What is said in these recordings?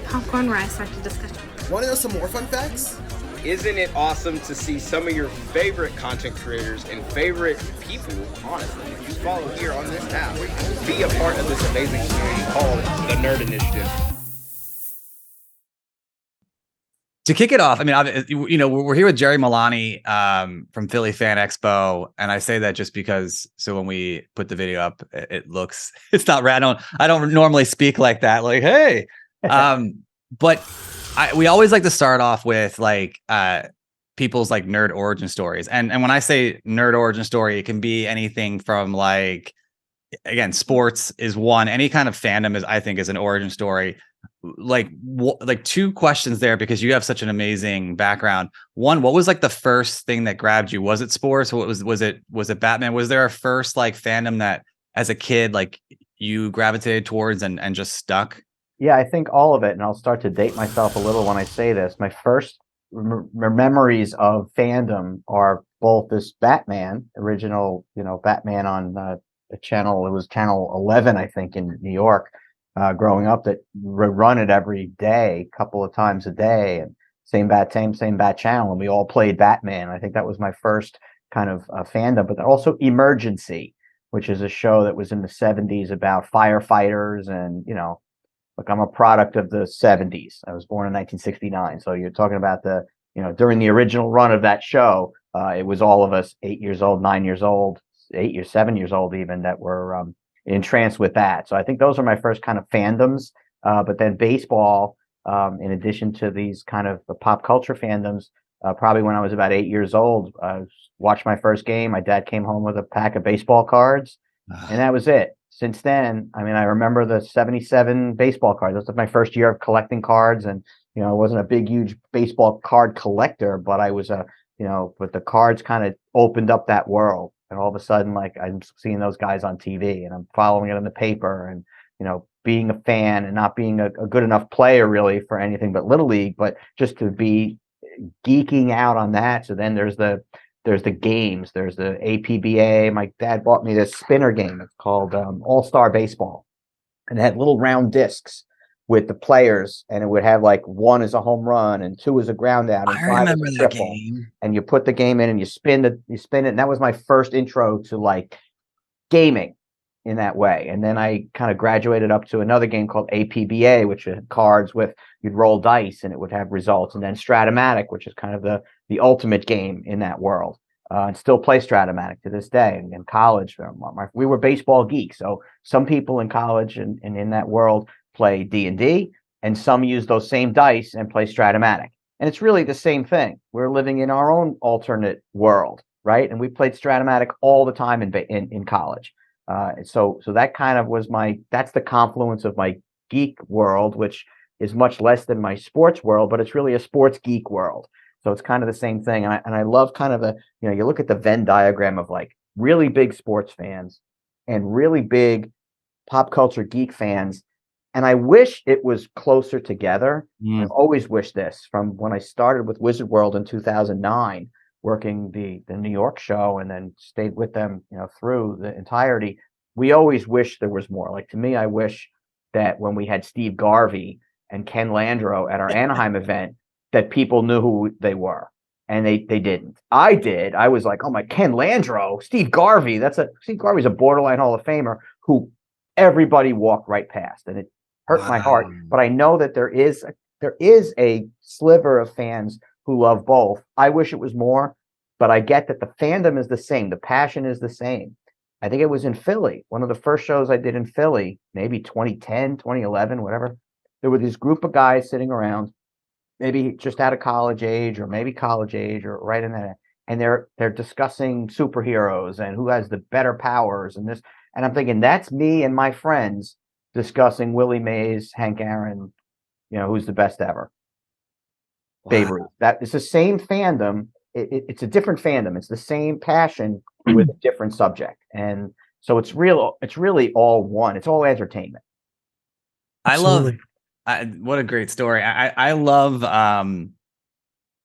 Popcorn rice after discussion. Want to know some more fun facts? Isn't it awesome to see some of your favorite content creators and favorite people, honestly, that you follow here on this app, be a part of this amazing community called the Nerd Initiative? To kick it off, I mean, we're here with Jerry Milani from Philly Fan Expo, and I say that just because, so when we put the video up, it's not rad. I don't normally speak like that, like, hey, but we always like to start off with like people's like nerd origin stories, and when I say nerd origin story, it can be anything from like, again, sports is one, any kind of fandom I think is an origin story. Like two questions there, because you have such an amazing background. One, what was like the first thing that grabbed you? Was it sports? What was it Batman? Was there a first like fandom that as a kid like you gravitated towards and just stuck? Yeah, I think all of it, and I'll start to date myself a little when I say this. My first memories of fandom are both this Batman original, Batman on the channel. It was channel 11, I think, in New York. Growing up, that run it every day, a couple of times a day, and same bat channel, and we all played Batman. I think that was my first kind of fandom. But also Emergency, which is a show that was in the 70s about firefighters, and look, I'm a product of the 70s. I was born in 1969, so you're talking about during the original run of that show, it was all of us 8 years old, 9 years old, 7 years old even, that were entranced with that. So I think those are my first kind of fandoms. But then baseball, in addition to these kind of pop culture fandoms, probably when I was about 8 years old, watched my first game. My dad came home with a pack of baseball cards, and that was it. Since then, I mean, I remember the 77 baseball cards. That was my first year of collecting cards. And, I wasn't a big, huge baseball card collector, but I was but the cards kind of opened up that world. And all of a sudden, like, I'm seeing those guys on TV, and I'm following it in the paper, and, being a fan and not being a good enough player really for anything but Little League, but just to be geeking out on that. So then there's the games, there's the APBA. My dad bought me this spinner game. It's called All-Star Baseball. And it had little round discs with the players, and it would have like 1 is a home run and 2 is a ground out. And I remember that game. And you put the game in and you spin it. And that was my first intro to like gaming in that way. And then I kind of graduated up to another game called APBA, which had cards with, you'd roll dice and it would have results. And then Stratomatic, which is kind of the ultimate game in that world. And still play Stratomatic to this day. And in college, we were baseball geeks. So some people in college and in that world play D&D, and some use those same dice and play Stratomatic. And it's really the same thing. We're living in our own alternate world, right? And we played Stratomatic all the time in college. So that kind of was that's the confluence of my geek world, which is much less than my sports world, but it's really a sports geek world. So it's kind of the same thing. And I love kind of you look at the Venn diagram of like really big sports fans and really big pop culture geek fans. And I wish it was closer together. I've always wished this from when I started with Wizard World in 2009, working the New York show, and then stayed with them, through the entirety. We always wish there was more. Like, to me, I wish that when we had Steve Garvey and Ken Landreau at our Anaheim event, that people knew who they were. And they didn't. I did. I was like, oh my, Ken Landreau, Steve Garvey. Steve Garvey's a borderline Hall of Famer who everybody walked right past. And it hurt my heart. But I know that there is a sliver of fans who love both. I wish it was more, but I get that the fandom is the same. The passion is the same. I think it was in Philly. One of the first shows I did in Philly, maybe 2010, 2011, whatever. There were this group of guys sitting around, maybe just out of college age, or maybe college age, or right in that. And they're discussing superheroes and who has the better powers and this. And I'm thinking, that's me and my friends discussing Willie Mays, Hank Aaron, who's the best ever. Wow. Babe Ruth. That it's the same fandom. It's a different fandom. It's the same passion with a different subject. And so it's really all one. It's all entertainment. Absolutely. What a great story. I love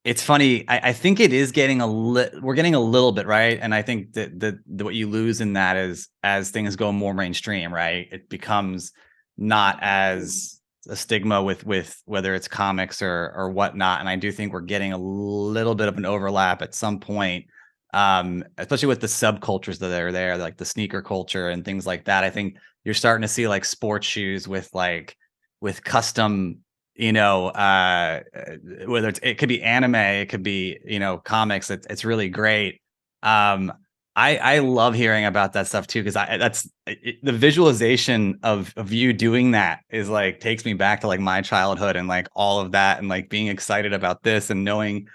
it's funny. I think it is getting we're getting a little bit, right? And I think that what you lose in that is as things go more mainstream, right? It becomes not as a stigma with whether it's comics or whatnot. And I do think we're getting a little bit of an overlap at some point, especially with the subcultures that are there, like the sneaker culture and things like that. I think you're starting to see like sports shoes with custom, whether it could be anime, it could be, comics. It's really great. I love hearing about that stuff too, because the visualization of you doing that is like takes me back to like my childhood and like all of that, and like being excited about this and knowing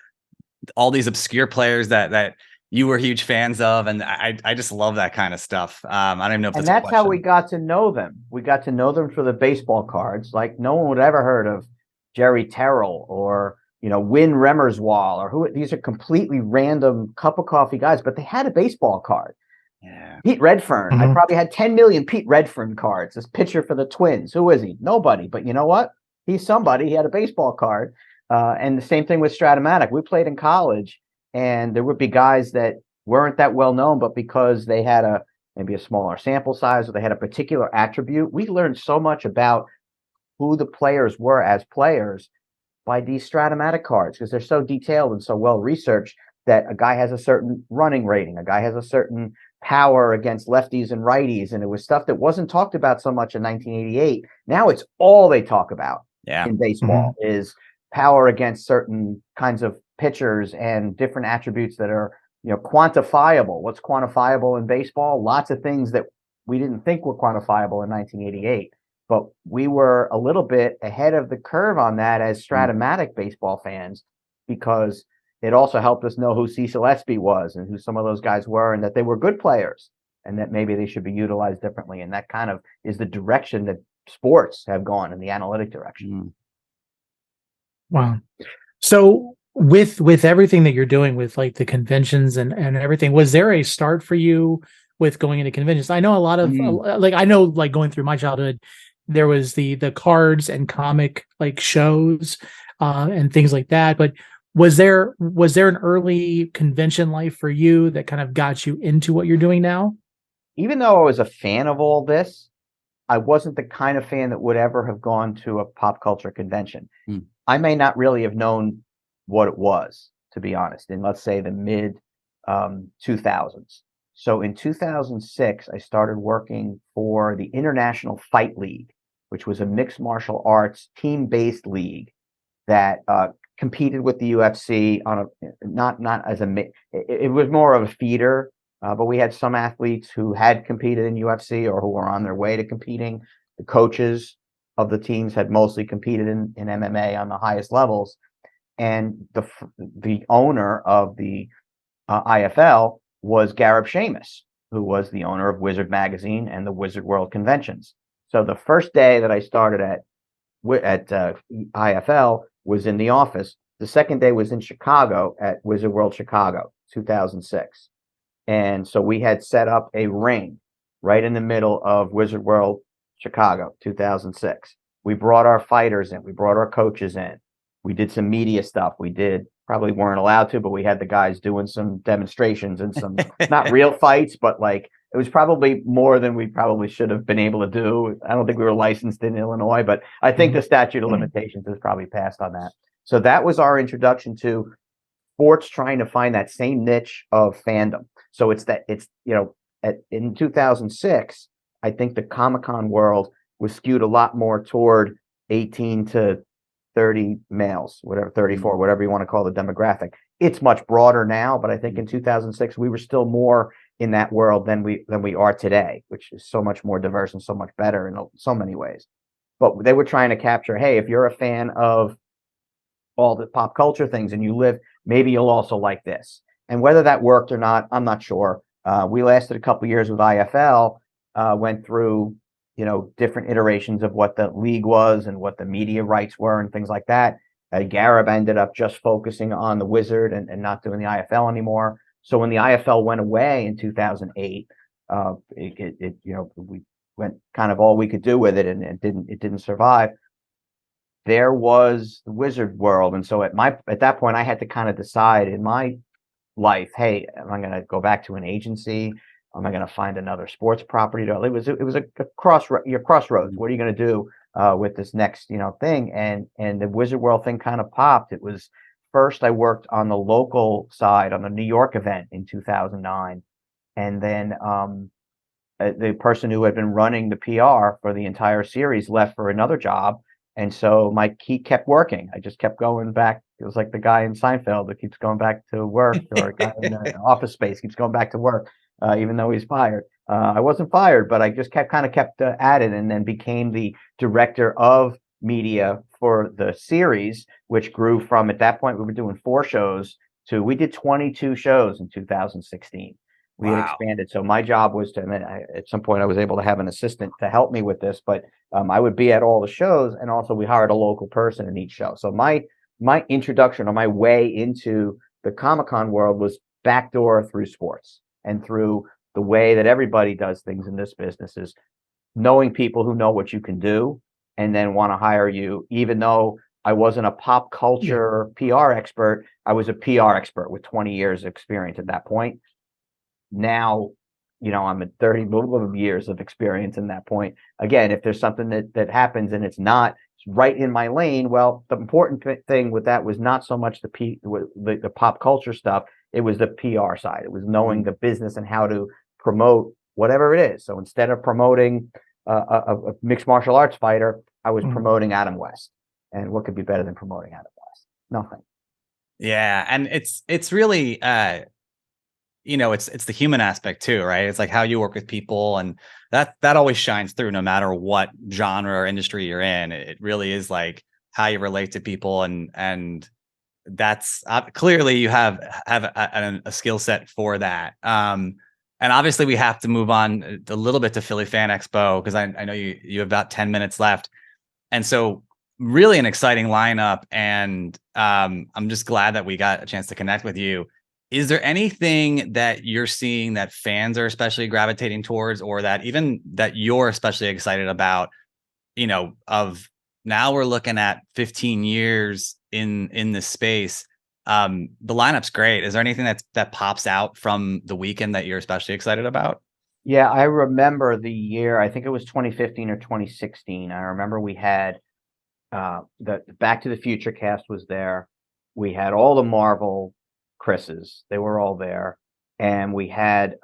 all these obscure players that you were huge fans of, and I just love that kind of stuff. I don't even know if And that's that's how we got to know them. We got to know them through the baseball cards. Like no one would ever heard of Jerry Terrell or Win Remerswall or who. These are completely random cup of coffee guys, but they had a baseball card. Yeah. Pete Redfern. I probably had 10 million Pete Redfern cards. This pitcher for the Twins. Who is he? Nobody. But you know what? He's somebody. He had a baseball card. And the same thing with Stratomatic. We played in college, and there would be guys that weren't that well known, but because they had maybe a smaller sample size or they had a particular attribute, we learned so much about who the players were as players by these Stratomatic cards, because they're so detailed and so well researched that a guy has a certain running rating, a guy has a certain power against lefties and righties, and it was stuff that wasn't talked about so much in 1988. Now it's all they talk about in baseball is power against certain kinds of pitchers and different attributes that are quantifiable. What's quantifiable in baseball? Lots of things that we didn't think were quantifiable in 1988. But we were a little bit ahead of the curve on that as Stratomatic baseball fans, because it also helped us know who Cecil Espy was and who some of those guys were, and that they were good players and that maybe they should be utilized differently. And that kind of is the direction that sports have gone, in the analytic direction. Wow. So with everything that you're doing with like the conventions and everything, was there a start for you with going into conventions? I know a lot of like going through my childhood, there was the cards and comic like shows and things like that. But was there an early convention life for you that kind of got you into what you're doing now? Even though I was a fan of all this, I wasn't the kind of fan that would ever have gone to a pop culture convention. I may not really have known what it was, to be honest, in let's say the mid 2000s. So in 2006, I started working for the International Fight League, which was a mixed martial arts team-based league that competed with the UFC on not as it was more of a feeder, but we had some athletes who had competed in UFC or who were on their way to competing. The coaches of the teams had mostly competed in MMA on the highest levels, and the owner of the IFL was Gareb Shamus, who was the owner of Wizard Magazine and the Wizard World conventions. So the first day that I started at IFL was in the office. The second day was in Chicago at Wizard World Chicago, 2006. And so we had set up a ring right in the middle of Wizard World Chicago, 2006. We brought our fighters in. We brought our coaches in. We did some media stuff. Probably weren't allowed to, but we had the guys doing some demonstrations and some not real fights, but like it was probably more than we probably should have been able to do. I don't think we were licensed in Illinois, but I think the statute of limitations has probably passed on that. So that was our introduction to sports trying to find that same niche of fandom. So in 2006, I think the Comic-Con world was skewed a lot more toward 18 to 30 males, whatever, 34, whatever you want to call the demographic. It's much broader now, but I think in 2006 we were still more in that world than we are today, which is so much more diverse and so much better in so many ways. But they were trying to capture, hey, if you're a fan of all the pop culture things and you live, maybe you'll also like this. And whether that worked or not, I'm not sure. We lasted a couple years with IFL, went through different iterations of what the league was and what the media rights were and things like that. Gareb ended up just focusing on the Wizard and not doing the IFL anymore. So when the IFL went away in 2008, we went kind of all we could do with it, and it didn't survive. There was the Wizard world, and so at that point, I had to kind of decide in my life, hey, am I going to go back to an agency? Am I going to find another sports property? It was a crossroads. What are you going to do? with this next, thing. And the Wizard World thing kind of popped. It was first I worked on the local side on the New York event in 2009. And then the person who had been running the PR for the entire series left for another job. And so he kept working. I just kept going back. It was like the guy in Seinfeld that keeps going back to work, or a guy in Office Space keeps going back to work, even though he's fired. I wasn't fired, but I just kept at it, and then became the director of media for the series, which grew from, at that point, we were doing 4 shows to, we did 22 shows in 2016. We had expanded. So my job was to, and then at some point I was able to have an assistant to help me with this, but I would be at all the shows, and also we hired a local person in each show. So my introduction, or my way into the Comic-Con world, was backdoor through sports, and through the way that everybody does things in this business is knowing people who know what you can do and then want to hire you. Even though I wasn't a pop culture PR expert, I was a PR expert with 20 years experience at that point. Now, I'm at 30 years of experience in that point. Again, if there's something that happens and it's right in my lane, well, the important thing with that was not so much the pop culture stuff. It was the PR side. It was knowing the business and how to promote whatever it is. So instead of promoting a mixed martial arts fighter, I was promoting Adam West. And what could be better than promoting Adam West? Nothing. Yeah, and it's really it's the human aspect too, right? It's like how you work with people, and that always shines through no matter what genre or industry you're in. It really is like how you relate to people, and that's clearly you have a skill set for that. And obviously we have to move on a little bit to Philly Fan Expo, because I know you have about 10 minutes left. And so really an exciting lineup, and I'm just glad that we got a chance to connect with you. Is there anything that you're seeing that fans are especially gravitating towards, or that you're especially excited about, of now we're looking at 15 years in this space? The lineup's great. Is there anything that pops out from the weekend that you're especially excited about? Yeah, I remember the year, I think it was 2015 or 2016. I remember we had the Back to the Future cast was there. We had all the Marvel Chris's, they were all there. And we had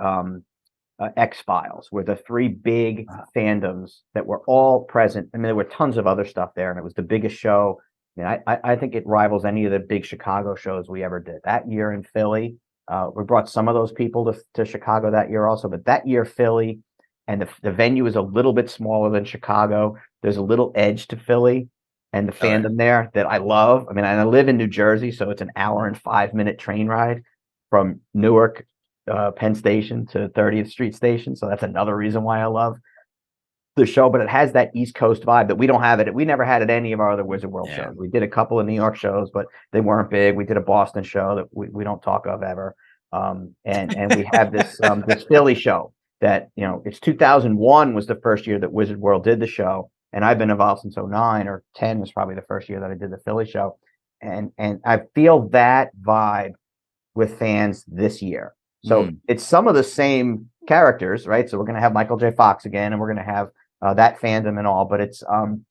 X-Files, were the 3 big fandoms that were all present. I mean, there were tons of other stuff there, and it was the biggest show. I think it rivals any of the big Chicago shows we ever did. That year in Philly, we brought some of those people to Chicago that year also, but that year Philly, and the venue is a little bit smaller than Chicago. There's a little edge to Philly and the fandom there that I love. I mean, I live in New Jersey, so it's an hour and 5-minute train ride from Newark, Penn Station to 30th Street Station. So that's another reason why I love the show, but it has that East Coast vibe that we don't have it. We never had at any of our other Wizard World shows. We did a couple of New York shows, but they weren't big. We did a Boston show that we don't talk of ever. And we have this this Philly show that, it's 2001 was the first year that Wizard World did the show. And I've been involved since 09 or 10 was probably the first year that I did the Philly show. And I feel that vibe with fans this year. So it's some of the same characters, right? So we're going to have Michael J. Fox again, and we're going to have that fandom and all. But it's, Fan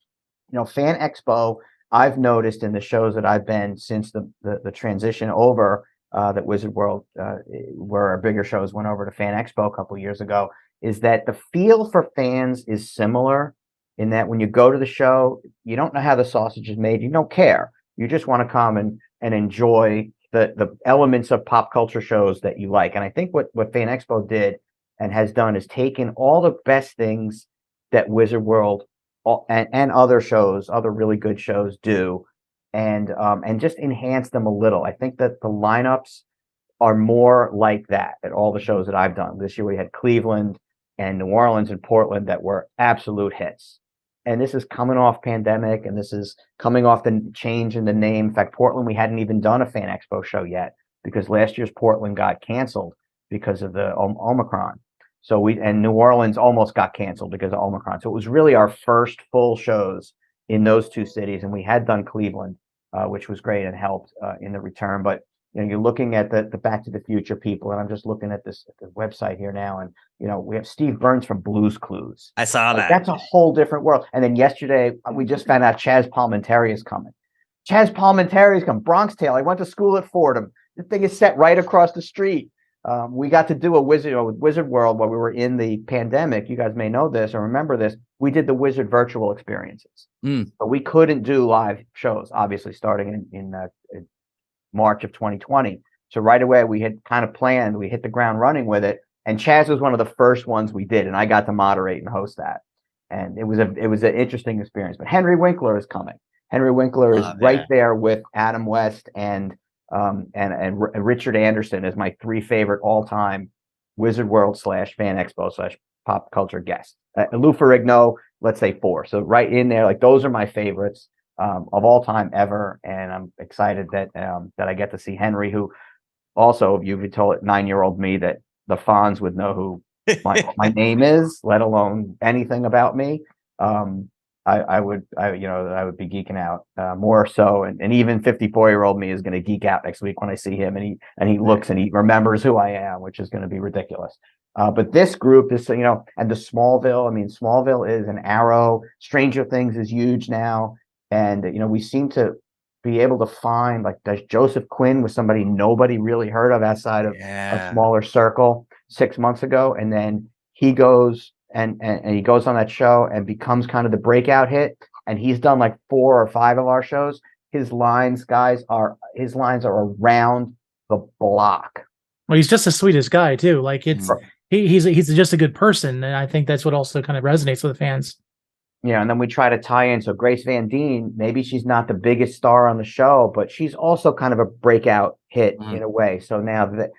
Expo, I've noticed in the shows that I've been since the transition over, that Wizard World, where our bigger shows went over to Fan Expo a couple of years ago, is that the feel for fans is similar, in that when you go to the show, you don't know how the sausage is made. You don't care. You just want to come and enjoy the elements of pop culture shows that you like. And I think what Fan Expo did and has done is taken all the best things that Wizard World and other shows, other really good shows do, and just enhance them a little. I think that the lineups are more like that at all the shows that I've done. This year we had Cleveland and New Orleans and Portland that were absolute hits. And this is coming off pandemic, and this is coming off the change in the name. In fact, Portland, we hadn't even done a Fan Expo show yet, because last year's Portland got canceled because of the Omicron. And New Orleans almost got canceled because of Omicron. So it was really our first full shows in those 2 cities. And we had done Cleveland, which was great and helped in the return. But you're looking at the Back to the Future people, and I'm just looking at the website here now, and we have Steve Burns from Blue's Clues. I saw Like, that. that's a whole different world. And then yesterday we just found out Chaz Palminteri is coming. Chaz Palminteri is coming. Bronx Tale. I went to school at Fordham. The thing is set right across the street. We got to do a Wizard World while we were in the pandemic. You guys may know this or remember this. We did the Wizard virtual experiences, but we couldn't do live shows, obviously, starting in March of 2020. So right away we had kind of planned. We hit the ground running with it, and Chaz was one of the first ones we did, and I got to moderate and host that, and it was an interesting experience. But Henry Winkler is coming. Henry Winkler is right there with Adam West and Richard Anderson as my 3 favorite all-time Wizard World / Fan Expo / pop culture guests. Lou Ferrigno, let's say 4. So right in there, like, those are my favorites of all time ever, and I'm excited that I get to see Henry, who also, you've told 9-year-old me that the Fonz would know who my name is, let alone anything about me. I would be geeking out more so, and even 54-year-old me is going to geek out next week when I see him, and he looks and he remembers who I am, which is going to be ridiculous. But this group is, and the Smallville. I mean, Smallville is an Arrow. Stranger Things is huge now, and we seem to be able to find, like, Joseph Quinn was somebody nobody really heard of outside of a smaller circle 6 months ago, and then he goes. And he goes on that show and becomes kind of the breakout hit. And he's done like 4 or 5 of our shows. His lines, guys, are around the block. Well, he's just the sweetest guy too. Like, he's just a good person, and I think that's what also kind of resonates with the fans. And then we try to tie in. So Grace Van Dien, maybe she's not the biggest star on the show, but she's also kind of a breakout hit in a way. So now that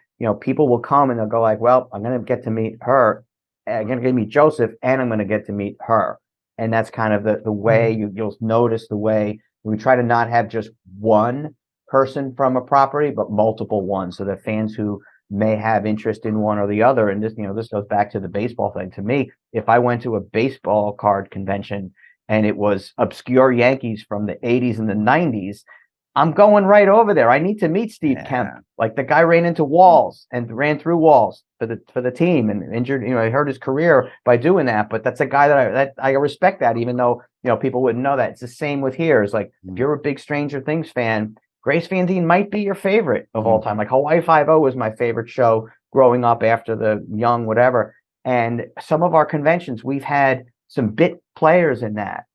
people will come and they'll go like, well, I'm going to get to meet her. I'm going to meet Joseph, and I'm going to get to meet her. And that's kind of the way you'll notice the way we try to not have just one person from a property, but multiple ones, so that fans who may have interest in one or the other. And this goes back to the baseball thing. To me, if I went to a baseball card convention and it was obscure Yankees from the 80s and the 90s, I'm going right over there. I need to meet Steve Kemp. Like, the guy ran into walls and ran through walls for the team and injured. I hurt his career by doing that. But that's a guy that I respect that, even though people wouldn't know that. It's the same with here. It's like, if you're a big Stranger Things fan, Grace Van Dien might be your favorite of all time. Like, Hawaii Five-0 was my favorite show growing up after the Young whatever. And some of our conventions, we've had some bit players in that.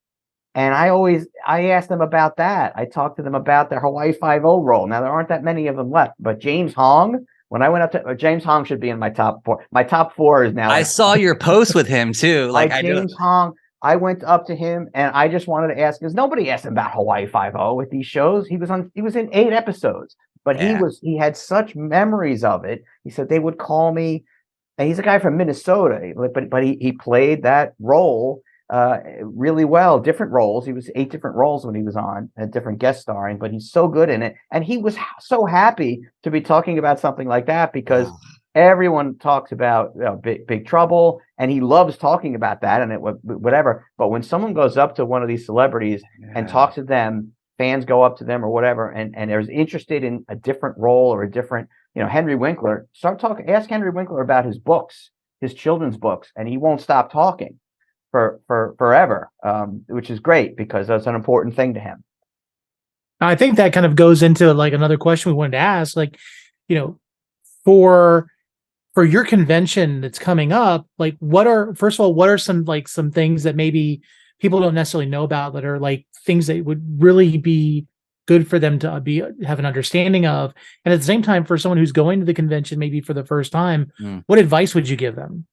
And I asked them about that. I talked to them about their Hawaii Five-0 role. Now, there aren't that many of them left, but James Hong, when I went up to James Hong should be in my top 4. My top 4 is now. I saw your post with him too. Like, James Hong, I went up to him and I just wanted to ask, because nobody asked him about Hawaii Five-0 with these shows. He was in 8 episodes, but he had such memories of it. He said they would call me, and he's a guy from Minnesota, but he played that role really well, different roles. He was 8 different roles when he was on, a different guest starring, but he's so good in it. And he was so happy to be talking about something like that, because everyone talks about Big Trouble, and he loves talking about that and whatever. But when someone goes up to one of these celebrities and talks to them, fans go up to them or whatever, and they're interested in a different role or a different, Henry Winkler, ask Henry Winkler about his books, his children's books, and he won't stop talking for forever, which is great, because that's an important thing to him. I think that kind of goes into like another question we wanted to ask, like, for your convention that's coming up, like, what are some things that maybe people don't necessarily know about, that are like things that would really be good for them to have an understanding of, and at the same time, for someone who's going to the convention maybe for the first time, what advice would you give them?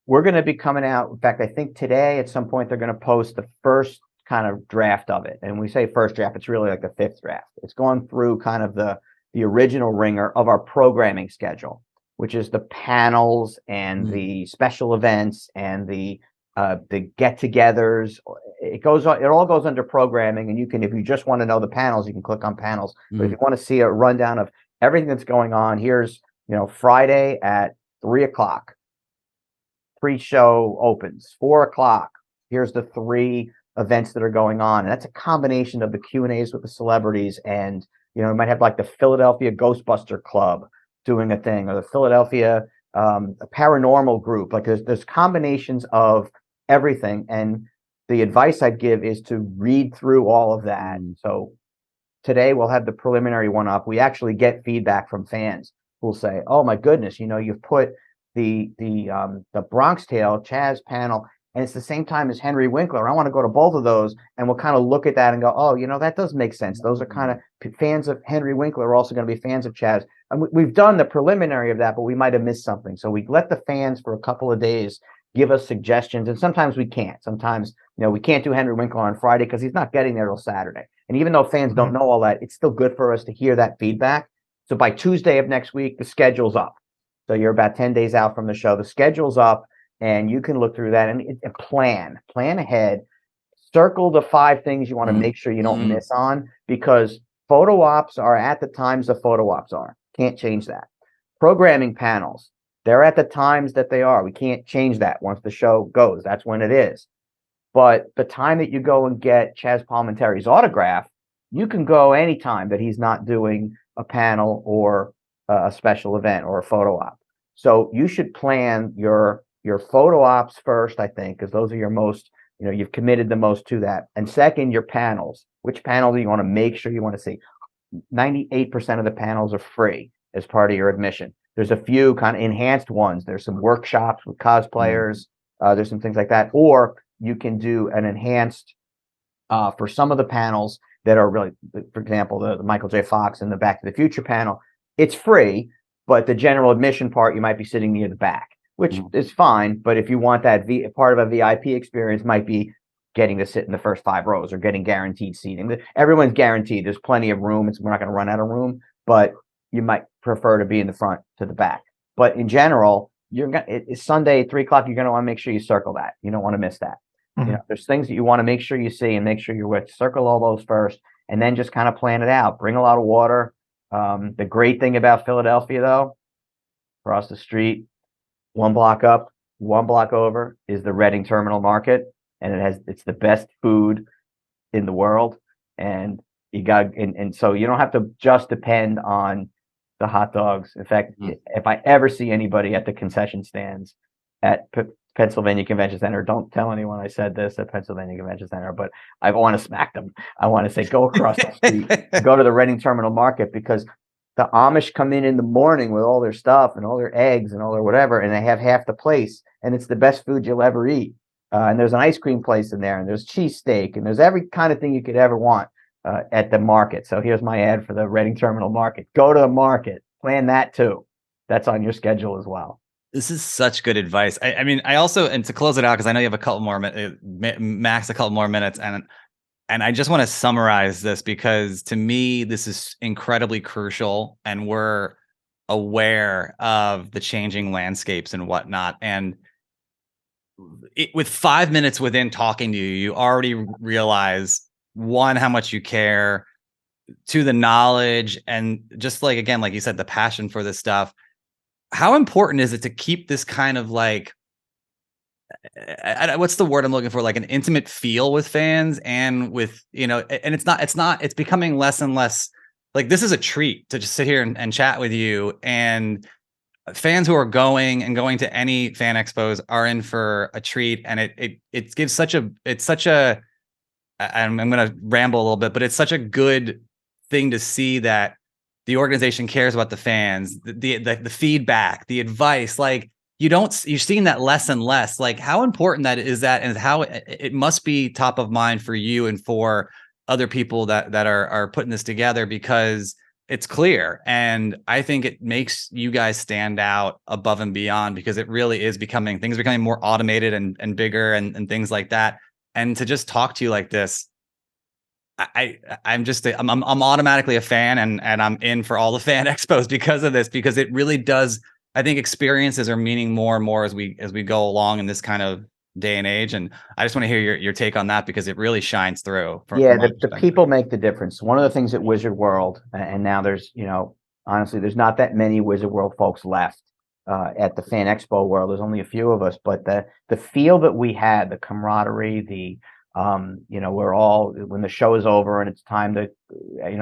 We're going to be coming out. In fact, I think today at some point they're going to post the first kind of draft of it. And when we say first draft, it's really like the 5th draft. It's going through kind of the original ringer of our programming schedule, which is the panels and the special events and the get-togethers. It all goes under programming, and if you just want to know the panels, you can click on panels. But if you want to see a rundown of everything that's going on, here's Friday at 3:00. Pre-show opens 4:00. Here's the 3 events that are going on, and that's a combination of the Q&As with the celebrities and You know, we might have like the Philadelphia Ghostbuster Club doing a thing, or the Philadelphia paranormal group. Like there's combinations of everything. And the advice I'd give is to read through all of that. So today we'll have the preliminary one up. We actually get feedback from fans who'll say, "Oh my goodness, you know, you've put the Bronx Tale Chaz panel, and it's the same time as Henry Winkler. I want to go to both of those." And we'll kind of look at that and go, "Oh, you know, that does make sense. Those are kind of fans of Henry Winkler are also going to be fans of Chaz." And we've done the preliminary of that, but we might have missed something. So we let the fans for a couple of days give us suggestions, and sometimes we can't. Sometimes, you know, we can't do Henry Winkler on Friday because he's not getting there till Saturday. And even though fans don't know all that, it's still good for us to hear that feedback. So by Tuesday of next week, the schedule's up. So you're about 10 days out from the show. The schedule's up, and you can look through that and plan ahead. Circle the 5 things you want to make sure you don't miss on, because photo ops are at the times the photo ops are. Can't change that. Programming panels, they're at the times that they are. We can't change that once the show goes. That's when it is. But the time that you go and get Chaz Palminteri's autograph, you can go anytime that he's not doing a panel or a special event or a photo op. So you should plan your photo ops first, I think, because those are your most, you know, you've committed the most to that. And second, your panels. Which panel do you want to make sure you want to see? 98% of the panels are free as part of your admission. There's a few kind of enhanced ones. There's some workshops with cosplayers. There's some things like that. Or you can do an enhanced for some of the panels that are really, for example, the Michael J. Fox and the Back to the Future panel. It's free, but the general admission part, you might be sitting near the back, which is fine. But if you want that part of a VIP experience, might be getting to sit in the first 5 rows or getting guaranteed seating. Everyone's guaranteed. There's plenty of room. We're not going to run out of room, but you might prefer to be in the front to the back. But in general, it's Sunday at 3:00. You're going to want to make sure you circle that. You don't want to miss that. You know, there's things that you want to make sure you see and make sure you're with. Circle all those first, and then just kind of plan it out. Bring a lot of water. The great thing about Philadelphia, though, across the street, 1 block up, 1 block over, is the Reading Terminal Market, and it's the best food in the world. And you got and so you don't have to just depend on the hot dogs. In fact, if I ever see anybody at the concession stands at Pennsylvania Convention Center, don't tell anyone I said this at Pennsylvania Convention Center, but I want to smack them. I want to say, go across the street, go to the Reading Terminal Market, because the Amish come in the morning with all their stuff and all their eggs and all their whatever, and they have half the place, and it's the best food you'll ever eat. And there's an ice cream place in there, and there's cheesesteak, and there's every kind of thing you could ever want at the market. So here's my ad for the Reading Terminal Market. Go to the market. Plan that too. That's on your schedule as well. This is such good advice. I mean, I also, and to close it out, because I know you have a couple more max a couple more minutes, and I just want to summarize this, because to me, this is incredibly crucial, and we're aware of the changing landscapes and whatnot. And with 5 minutes within talking to you, you already realize, 1, how much you care, 2, the knowledge, and just like, again, like you said, the passion for this stuff. How important is it to keep this kind of like, what's the word I'm looking for? Like an intimate feel with fans, and with, you know, and it's becoming less and less like, this is a treat to just sit here and chat with you. And fans who are going to any fan expos are in for a treat. And it gives such a, I'm going to ramble a little bit, but it's such a good thing to see that the organization cares about the fans, the feedback, the advice. Like, you're seeing that less and less. Like, how important that is, and how it must be top of mind for you and for other people that are putting this together, because it's clear. And I think it makes you guys stand out above and beyond, because it really is things are becoming more automated and bigger and things like that. And to just talk to you like this, I'm automatically a fan, and I'm in for all the fan expos because of this, because it really does. I think experiences are meaning more and more as we go along in this kind of day and age. And I just want to hear your take on that, because it really shines through. The people make the difference. One of the things at Wizard World, and now there's, you know, honestly, there's not that many Wizard World folks left at the Fan Expo world. There's only a few of us, but the feel that we had, the camaraderie, We're all, when the show is over and it's time to,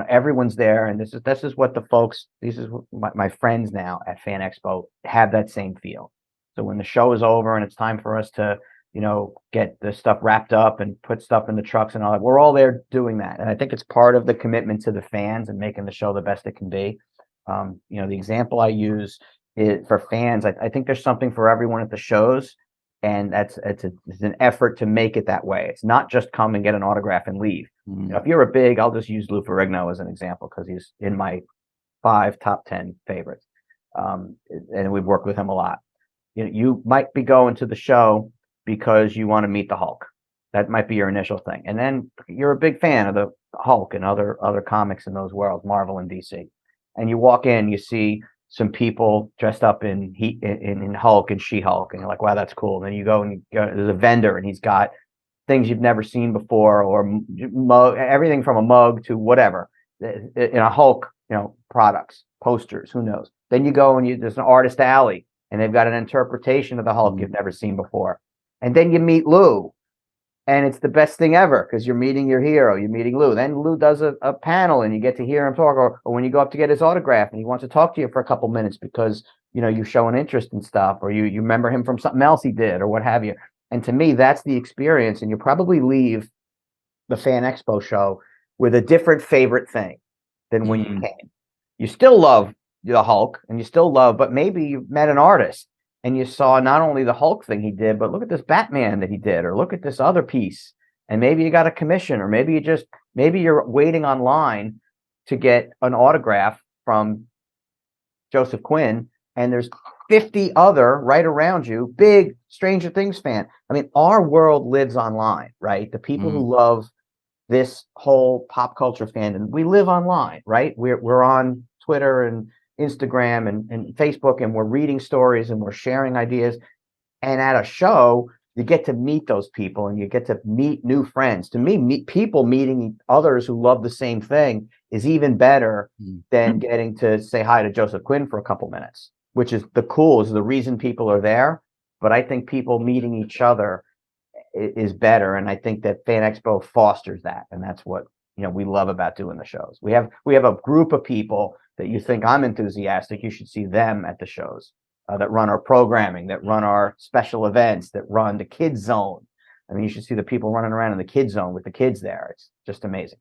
everyone's there, and this is what the folks, these is my friends now at Fan Expo have that same feel. So when the show is over and it's time for us to, get the stuff wrapped up and put stuff in the trucks and all that, we're all there doing that. And I think it's part of the commitment to the fans and making the show the best it can be. The example I use is for fans. I think there's something for everyone at the shows, and it's an effort to make it that way. It's not just come and get an autograph and leave. If you're a big, I'll just use Lou Ferrigno as an example because he's in my 5 top 10 favorites, and we've worked with him a lot. You might be going to the show because you want to meet the Hulk. That might be your initial thing, and then you're a big fan of the Hulk and other comics in those worlds, Marvel and DC, and you walk in, you see some people dressed up in Hulk and She-Hulk, and you're like, wow, that's cool. And then you go and there's a vendor, and he's got things you've never seen before, or everything from a mug to whatever in a Hulk, products, posters, who knows. Then you go and there's an artist alley, and they've got an interpretation of the Hulk you've never seen before. And then you meet Lou, and it's the best thing ever because you're meeting your hero. You're meeting Lou. Then Lou does a panel, and you get to hear him talk, or when you go up to get his autograph, and he wants to talk to you for a couple minutes because you show an interest in stuff, or you remember him from something else he did, or what have you. And to me, that's the experience. And you probably leave the Fan Expo show with a different favorite thing than when you came. You still love the Hulk, and you still love, but maybe you met an artist and you saw not only the Hulk thing he did, but look at this Batman that he did, or look at this other piece. And maybe you got a commission, or maybe you're waiting online to get an autograph from Joseph Quinn, and there's 50 other right around you, big Stranger Things fan. I mean, our world lives online, right? The people who love this whole pop culture fandom, we live online, right? We're on Twitter and Instagram and Facebook, and we're reading stories and we're sharing ideas. And at a show, you get to meet those people, and you get to meet new friends. To me, people meeting others who love the same thing is even better than getting to say hi to Joseph Quinn for a couple minutes, which is the reason people are there. But I think people meeting each other is better. And I think that Fan Expo fosters that. And that's what, we love about doing the shows. We have a group of people that you think I'm enthusiastic, you should see them at the shows, that run our programming, that run our special events, that run the kids zone. I mean, you should see the people running around in the kids zone with the kids there. It's just amazing.